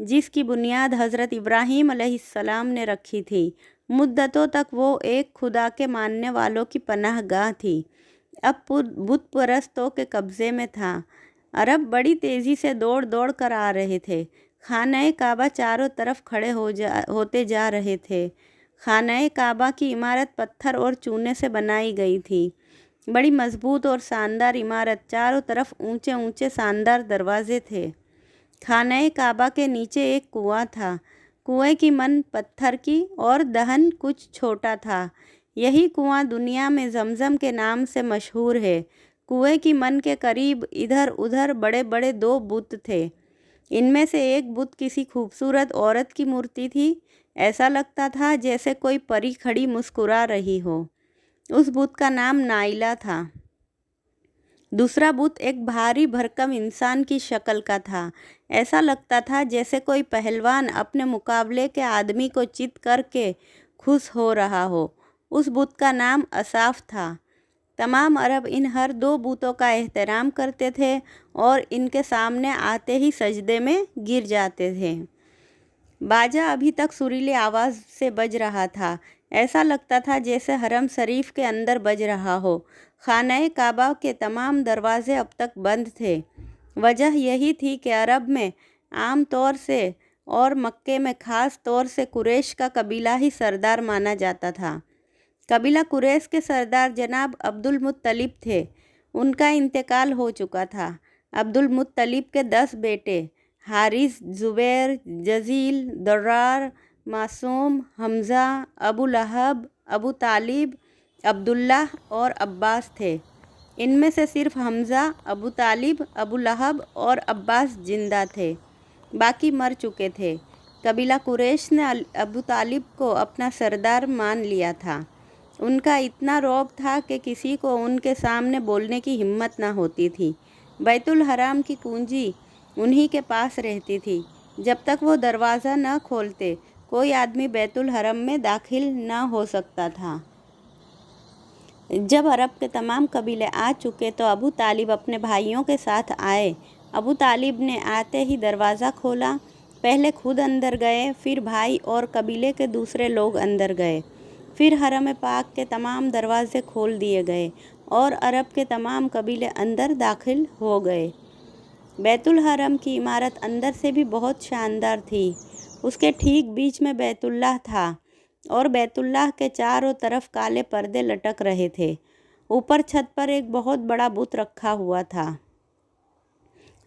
جس کی بنیاد حضرت ابراہیم علیہ السلام نے رکھی تھی۔ مدتوں تک وہ ایک خدا کے ماننے والوں کی پناہ گاہ تھی، اب بت پرستوں کے قبضے میں تھا۔ عرب بڑی تیزی سے دوڑ دوڑ کر آ رہے تھے۔ خانہ کعبہ چاروں طرف کھڑے ہوتے جا رہے تھے۔ خانہ کعبہ کی عمارت پتھر اور چونے سے بنائی گئی تھی، بڑی مضبوط اور شاندار عمارت، چاروں طرف اونچے اونچے شاندار دروازے تھے۔ خانہ کعبہ کے نیچے ایک کنواں تھا، کنویں کی من پتھر کی اور دہن کچھ چھوٹا تھا۔ یہی کنواں دنیا میں زمزم کے نام سے مشہور ہے۔ کنویں کی من کے قریب ادھر ادھر بڑے بڑے 2 بت تھے۔ ان میں سے ایک بت کسی خوبصورت عورت کی مورتی تھی، ایسا لگتا تھا جیسے کوئی پری کھڑی مسکرا رہی ہو۔ اس بت کا نام نائلہ تھا۔ دوسرا بت ایک بھاری بھرکم انسان کی شکل کا تھا، ایسا لگتا تھا جیسے کوئی پہلوان اپنے مقابلے کے آدمی کو چت کر کے خوش ہو رہا ہو۔ اس بت کا نام اصاف تھا۔ تمام عرب ان ہر 2 بتوں کا احترام کرتے تھے اور ان کے سامنے آتے ہی سجدے میں گر جاتے تھے۔ باجا ابھی تک سریلی آواز سے بج رہا تھا، ایسا لگتا تھا جیسے حرم شریف کے اندر بج رہا ہو۔ خانہ کعبہ کے تمام دروازے اب تک بند تھے۔ وجہ یہی تھی کہ عرب میں عام طور سے اور مکے میں خاص طور سے قریش کا قبیلہ ہی سردار مانا جاتا تھا۔ قبیلہ قریش کے سردار جناب عبد المطلب تھے۔ ان کا انتقال ہو چکا تھا۔ عبد المطلب کے 10 بیٹے حارث، زبیر، جزیل، درار، معصوم، حمزہ، ابو لہب، ابو طالب، عبداللہ اور عباس تھے۔ ان میں سے صرف حمزہ، ابو طالب، ابو لہب اور عباس زندہ تھے، باقی مر چکے تھے۔ قبیلہ قریش نے ابو طالب کو اپنا سردار مان لیا تھا۔ ان کا اتنا رعب تھا کہ کسی کو ان کے سامنے بولنے کی ہمت نہ ہوتی تھی۔ بیت الحرام کی کنجی انہی کے پاس رہتی تھی۔ جب تک وہ دروازہ نہ کھولتے کوئی آدمی بیت الحرم میں داخل نہ ہو سکتا تھا۔ جب عرب کے تمام قبیلے آ چکے تو ابو طالب اپنے بھائیوں کے ساتھ آئے۔ ابو طالب نے آتے ہی دروازہ کھولا، پہلے خود اندر گئے، پھر بھائی اور قبیلے کے دوسرے لوگ اندر گئے، پھر حرم پاک کے تمام دروازے کھول دیے گئے اور عرب کے تمام قبیلے اندر داخل ہو گئے۔ بیت الحرم کی عمارت اندر سے بھی بہت شاندار تھی۔ اس کے ٹھیک بیچ میں بیت اللہ تھا اور بیت اللہ کے چاروں طرف کالے پردے لٹک رہے تھے۔ اوپر چھت پر ایک بہت بڑا بت رکھا ہوا تھا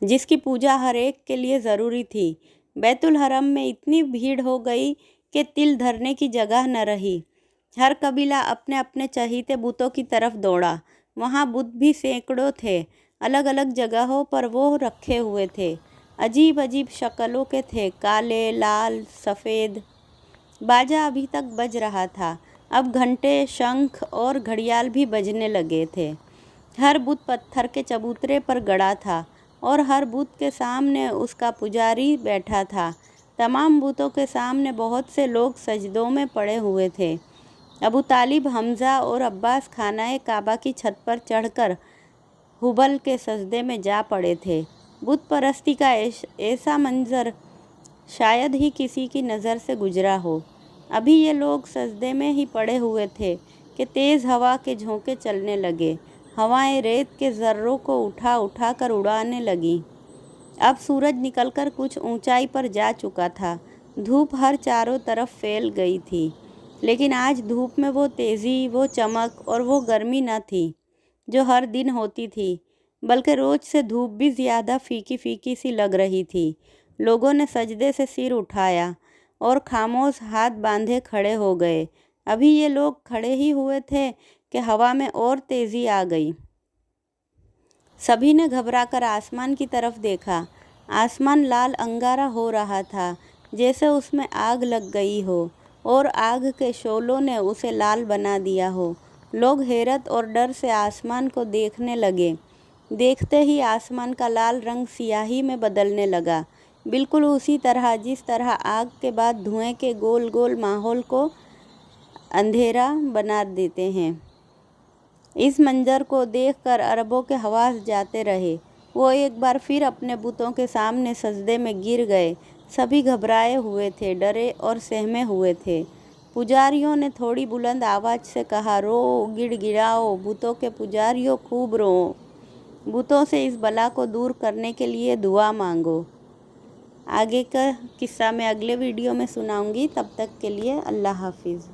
جس کی پوجا ہر ایک کے لیے ضروری تھی۔ بیت الحرم میں اتنی بھیڑ ہو گئی کہ تل دھرنے کی جگہ نہ رہی۔ ہر قبیلہ اپنے اپنے چہیتے بتوں کی طرف دوڑا۔ وہاں بت بھی سینکڑوں تھے، الگ الگ جگہوں پر وہ رکھے ہوئے تھے، عجیب عجیب شکلوں کے تھے، کالے، لال، سفید۔ باجا ابھی تک بج رہا تھا، اب گھنٹے، شنکھ اور گھڑیال بھی بجنے لگے تھے۔ ہر بت پتھر کے چبوترے پر گڑا تھا اور ہر بت کے سامنے اس کا پجاری بیٹھا تھا۔ تمام بتوں کے سامنے بہت سے لوگ سجدوں میں پڑے ہوئے تھے۔ ابو طالب، حمزہ اور عباس خانہ کعبہ کی چھت پر چڑھ کر ہبل کے سجدے میں جا پڑے تھے۔ بت پرستی کا ایسا منظر شاید ہی کسی کی نظر سے گزرا ہو۔ ابھی یہ لوگ سجدے میں ہی پڑے ہوئے تھے کہ تیز ہوا کے جھونکے چلنے لگے، ہوائیں ریت کے ذروں کو اٹھا اٹھا کر اڑانے لگیں۔ اب سورج نکل کر کچھ اونچائی پر جا چکا تھا، دھوپ ہر چاروں طرف پھیل گئی تھی، لیکن آج دھوپ میں وہ تیزی، وہ چمک اور وہ گرمی نہ تھی جو ہر دن ہوتی تھی، بلکہ روز سے دھوپ بھی زیادہ پھیکی پھیکی سی لگ رہی تھی۔ لوگوں نے سجدے سے سر اٹھایا اور خاموش ہاتھ باندھے کھڑے ہو گئے۔ ابھی یہ لوگ کھڑے ہی ہوئے تھے کہ ہوا میں اور تیزی آ گئی۔ سبھی نے گھبرا کر آسمان کی طرف دیکھا۔ آسمان لال انگارہ ہو رہا تھا، جیسے اس میں آگ لگ گئی ہو اور آگ کے شعلوں نے اسے لال بنا دیا ہو۔ لوگ حیرت اور ڈر سے آسمان کو دیکھنے لگے۔ دیکھتے ہی آسمان کا لال رنگ سیاہی میں بدلنے لگا، بالکل اسی طرح جس طرح آگ کے بعد دھوئیں کے گول گول ماحول کو اندھیرا بنا دیتے ہیں۔ اس منظر کو دیکھ کر عربوں کے حواس جاتے رہے۔ وہ ایک بار پھر اپنے بتوں کے سامنے سجدے میں گر گئے۔ سبھی گھبرائے ہوئے تھے، ڈرے اور سہمے ہوئے تھے۔ پجاریوں نے تھوڑی بلند آواز سے کہا، رو، گڑ گڑاؤ، بتوں کے پجاریوں خوب رو، بتوں سے اس بلا کو دور کرنے کے لیے دعا مانگو۔ آگے کا قصہ میں اگلے ویڈیو میں سناؤں گی، تب تک کے لیے اللہ حافظ۔